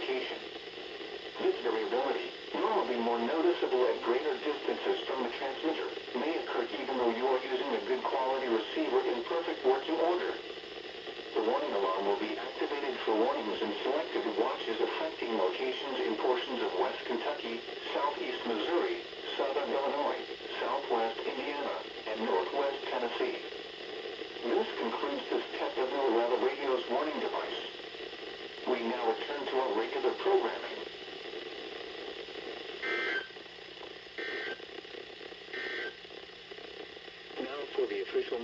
location. This variability, normally more noticeable at greater distances from the transmitter, may occur even though you are using a good quality receiver in perfect working order. The warning alarm will be activated for warnings in selected watches affecting locations in portions of West Kentucky, Southeast Missouri, Southern Illinois, Southwest Indiana, and Northwest Tennessee. This concludes this test of the weather radio's warning device. We now return to our regular programming. Now for the official